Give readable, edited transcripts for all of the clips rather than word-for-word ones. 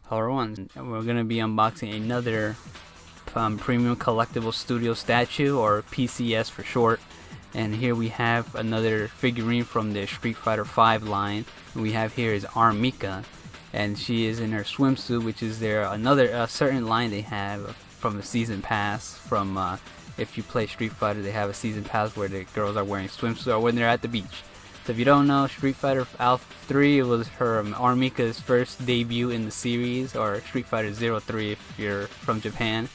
Hello everyone, we're going to be unboxing another Premium Collectibles Statue, or PCS for short. And here we have another figurine from the Street Fighter V line. And we have here is R.Mika, and she is in her swimsuit, which is another certain line they have from the season pass. From if you play Street Fighter, they have a season pass where the girls are wearing swimsuits or when they're at the beach. So if you don't know, Street Fighter Alpha 3, it was her R.Mika's first debut in the series, or Street Fighter 03 if you're from Japan.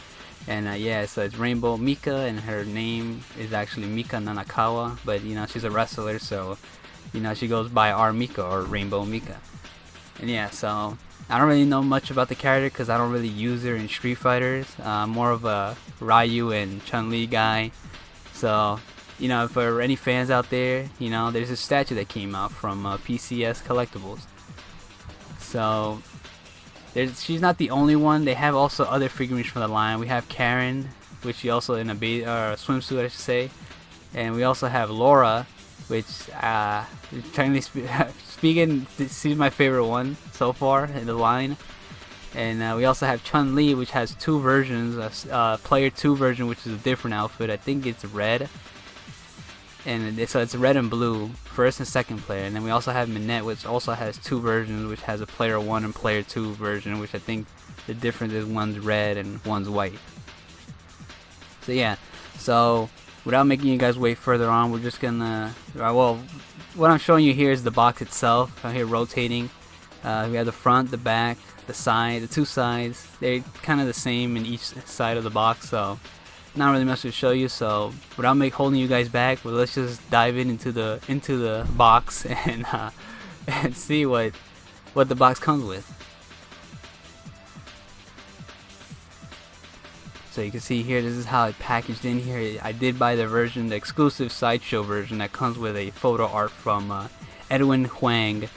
And yeah, so it's Rainbow Mika, and her name is actually Mika Nanakawa, but you know, she's a wrestler, so you know, she goes by R.Mika or Rainbow Mika. And yeah, so I don't really know much about the character because I don't really use her in Street Fighters. More of a Ryu and Chun-Li guy. So you know, for any fans out there, you know, there's a statue that came out from PCS Collectibles. So she's not the only one. They have also other figurines from the line. We have Karen, which she also in a swimsuit, I should say, and we also have Laura, which technically speaking, she's my favorite one so far in the line. And we also have Chun-Li, which has two versions, player 2 version, which is a different outfit. I think it's red. And so it's red and blue, first and second player. And then we also have Minette, which also has two versions, which has a player 1 and player 2 version, which I think the difference is one's red and one's white. So yeah, so without making you guys wait further on, we're just gonna, well, what I'm showing you here is the box itself. I'm here rotating. We have the front, the back, the side, the two sides. They're kind of the same in each side of the box, so not really much to show you. So without holding you guys back, but let's just dive into the box and see what the box comes with. So you can see here, this is how it packaged in here. I did buy the version, the exclusive sideshow version that comes with a photo art from Edwin Huang.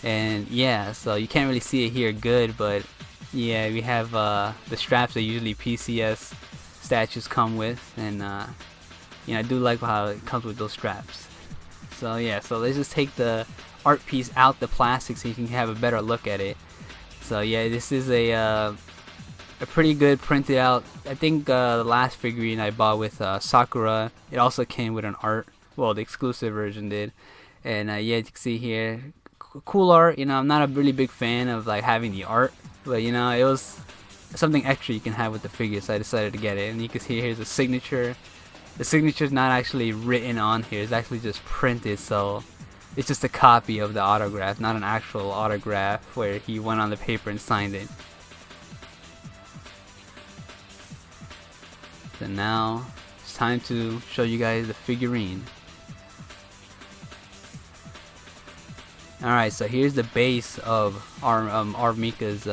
And yeah, so you can't really see it here good, but yeah, we have the straps that usually PCS statues come with, and you know, I do like how it comes with those straps. So yeah, so let's just take the art piece out the plastic so you can have a better look at it. So yeah, this is a pretty good printed out. I think the last figurine I bought with Sakura, it also came with an art. Well, the exclusive version did. And yeah, you can see here, cool art. You know, I'm not a really big fan of like having the art, but you know, it was something extra you can have with the figure, so I decided to get it. And you can see here's a signature. The signature's not actually written on here, it's actually just printed, so it's just a copy of the autograph, not an actual autograph where he went on the paper and signed it. So now it's time to show you guys the figurine. Alright, so here's the base of R.Mika's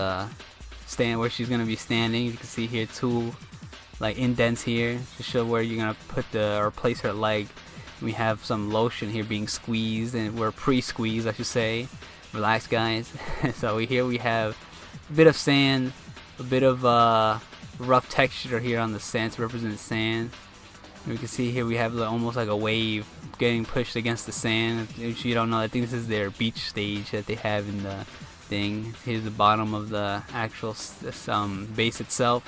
stand, where she's gonna be standing. You can see here two like indents here to show where you're gonna put or place her leg. We have some lotion here being squeezed, and we're pre-squeezed, I should say. Relax, guys. So here we have a bit of sand, a bit of rough texture here on the sand to represent sand. And we can see here we have almost like a wave getting pushed against the sand. If you don't know, I think this is their beach stage that they have in the thing. Here's the bottom of the actual base itself,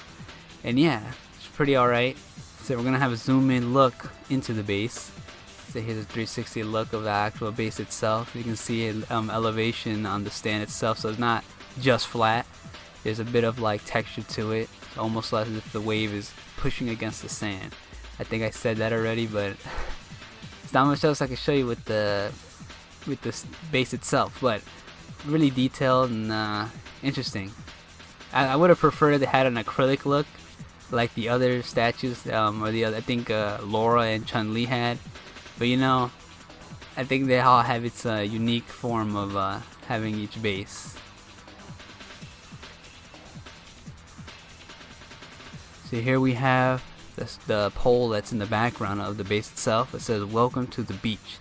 and yeah, it's pretty alright. So we're gonna have a zoom in look into the base. So here's a 360 look of the actual base itself. You can see elevation on the stand itself, so it's not just flat. There's a bit of like texture to it, almost like as if the wave is pushing against the sand. I think I said that already, but it's not much else I can show you with the base itself, but really detailed and interesting. I would have preferred they had an acrylic look like the other statues, or the other, I think Laura and Chun-Li had, but you know, I think they all have its unique form of having each base. So here we have the pole that's in the background of the base itself. It says "Welcome to the beach,"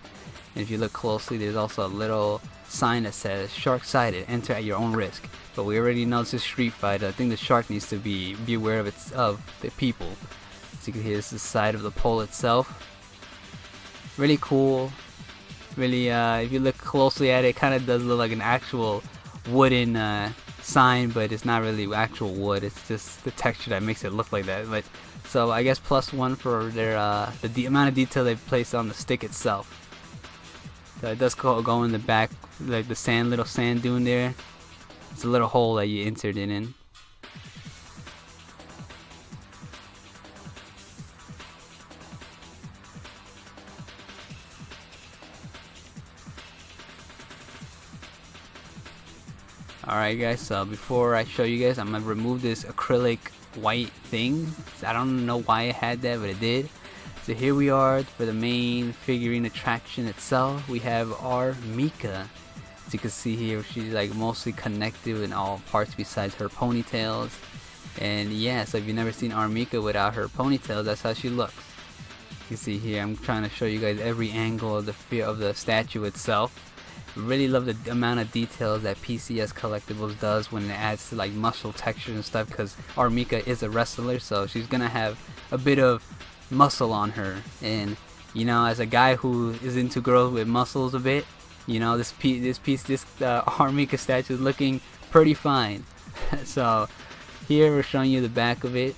and if you look closely, there's also a little sign that says "Shark sighted, enter at your own risk." But we already know this is Street Fighter. I think the shark needs to be aware of the people. So you can hear this is the side of the pole itself. Really cool. Really, if you look closely at it, it kind of does look like an actual wooden sign, but it's not really actual wood. It's just the texture that makes it look like that. But so I guess +1 for their the amount of detail they placed on the stick itself. So it does go in the back, like the little sand dune there. It's a little hole that you insert it in. Alright guys, so before I show you guys, I'm gonna remove this acrylic white thing. I don't know why it had that, but it did. So here we are for the main figurine attraction itself. We have R.Mika. As you can see here, she's like mostly connected in all parts besides her ponytails. And yeah, so if you've never seen R.Mika without her ponytails, that's how she looks. You can see here, I'm trying to show you guys every angle of the statue itself. Really love the amount of details that PCS Collectibles does when it adds to like muscle texture and stuff, because R.Mika is a wrestler, so she's gonna have a bit of muscle on her. And you know, as a guy who is into girls with muscles a bit, you know, this R.Mika statue is looking pretty fine. So here we're showing you the back of it.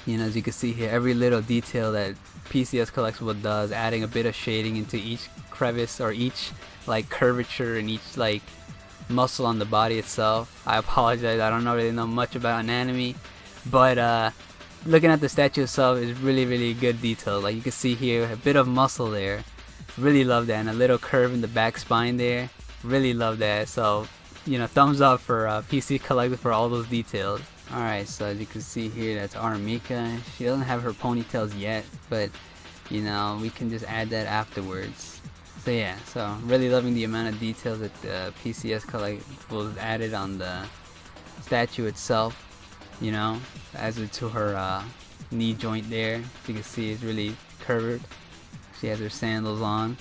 You know, as you can see here, every little detail that PCS Collectibles does, adding a bit of shading into each crevice or each like curvature and each like muscle on the body itself. I apologize, I don't really know much about anatomy, but looking at the statue itself is really good detail. Like you can see here, a bit of muscle there. Really love that, and a little curve in the back spine there. Really love that. So you know, thumbs up for PC Collectibles for all those details. Alright, so as you can see here, that's R.Mika. She doesn't have her ponytails yet, but you know, we can just add that afterwards. So yeah, so really loving the amount of details that the PCS Collectibles added on the statue itself. You know, adds it to her knee joint there. As you can see, it's really curved. She has her sandals on,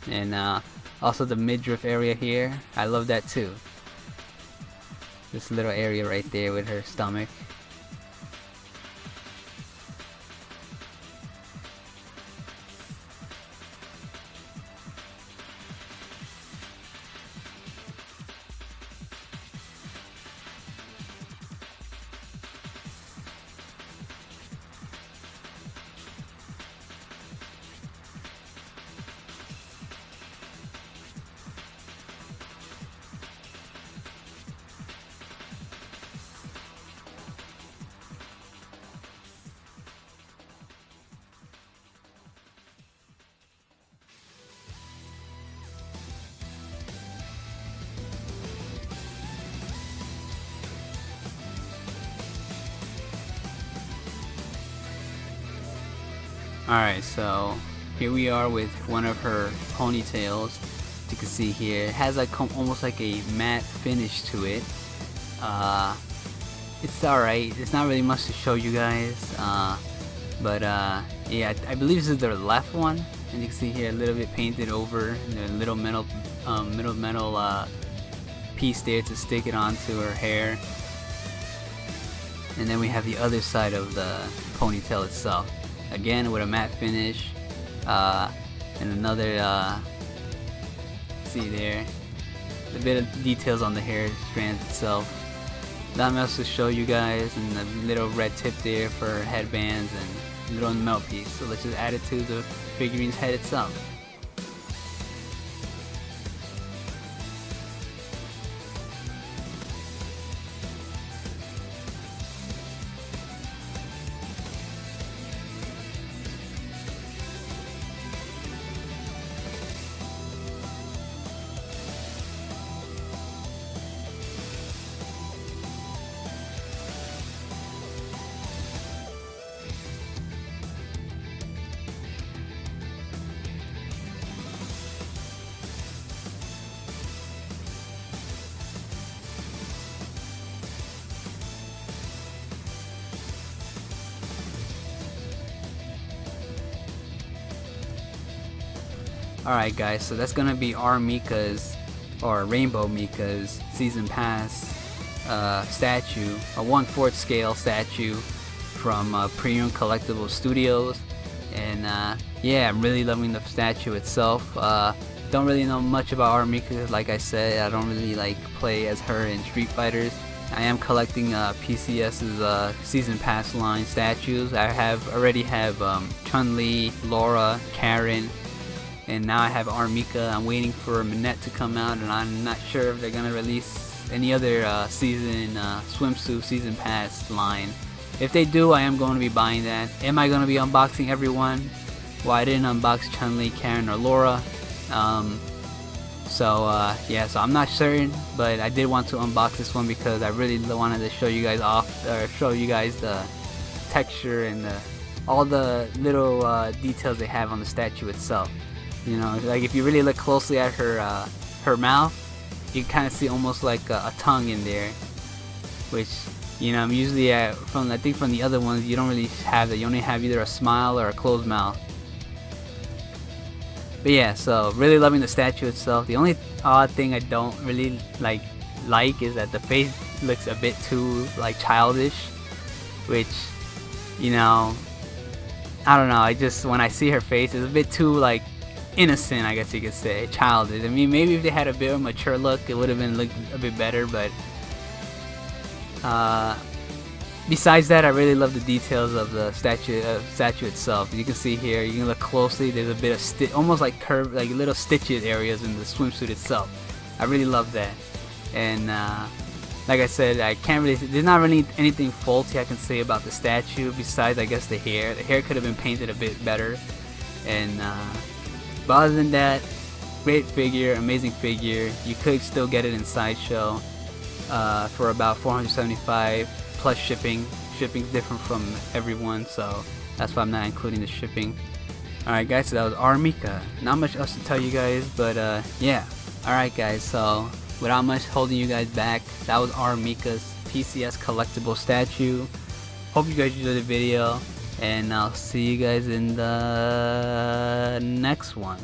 and also the midriff area here. I love that too. This little area right there with her stomach. Alright, so here we are with one of her ponytails. You can see here, it has like almost like a matte finish to it. It's alright, it's not really much to show you guys, but yeah, I believe this is their left one, and you can see here a little bit painted over, the little metal piece there to stick it onto her hair. And then we have the other side of the ponytail itself, again with a matte finish, and another see there, a bit of details on the hair strand itself. Not much to show you guys, and a little red tip there for headbands and little melt piece. So let's just add it to the figurine's head itself. Alright guys, so that's gonna be R.Mika's, or Rainbow Mika's season pass statue, a 1/4 scale statue from Premium Collectibles Studios. And yeah, I'm really loving the statue itself. don't really know much about R.Mika. Like I said, I don't really like play as her in Street Fighters. I am collecting PCS's season pass line statues. I already have Chun-Li, Laura, Karen, and now I have R.Mika. I'm waiting for Minette to come out, and I'm not sure if they're gonna release any other season swimsuit season pass line. If they do, I am going to be buying that. Am I going to be unboxing everyone? Well, I didn't unbox Chun-Li, Karen, or Laura. Yeah, so I'm not certain, but I did want to unbox this one because I really wanted to show you guys the texture and all the little details they have on the statue itself. You know, like if you really look closely at her mouth, you kind of see almost like a tongue in there, which, you know, usually I think from the other ones you don't really have that. You only have either a smile or a closed mouth. But yeah, so really loving the statue itself. The only odd thing I don't really like is that the face looks a bit too like childish, which, you know, I don't know. When I see her face, it's a bit too like innocent, I guess you could say, childish. I mean, maybe if they had a bit of a mature look, it would have been looked a bit better. But besides that, I really love the details of the statue itself. You can see here, you can look closely, there's a bit of almost like curved, like little stitches areas in the swimsuit itself. I really love that. And like I said, there's not really anything faulty I can say about the statue besides, I guess, the hair. The hair could have been painted a bit better. And but other than that, great figure, amazing figure. You could still get it in Sideshow for about $475 plus shipping. Shipping's different from everyone, so that's why I'm not including the shipping. Alright guys, so that was R.Mika. Not much else to tell you guys, but yeah. Alright guys, so without much holding you guys back, that was R.Mika's PCS collectible statue. Hope you guys enjoyed the video, and I'll see you guys in the next one.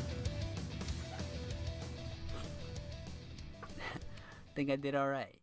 I think I did alright.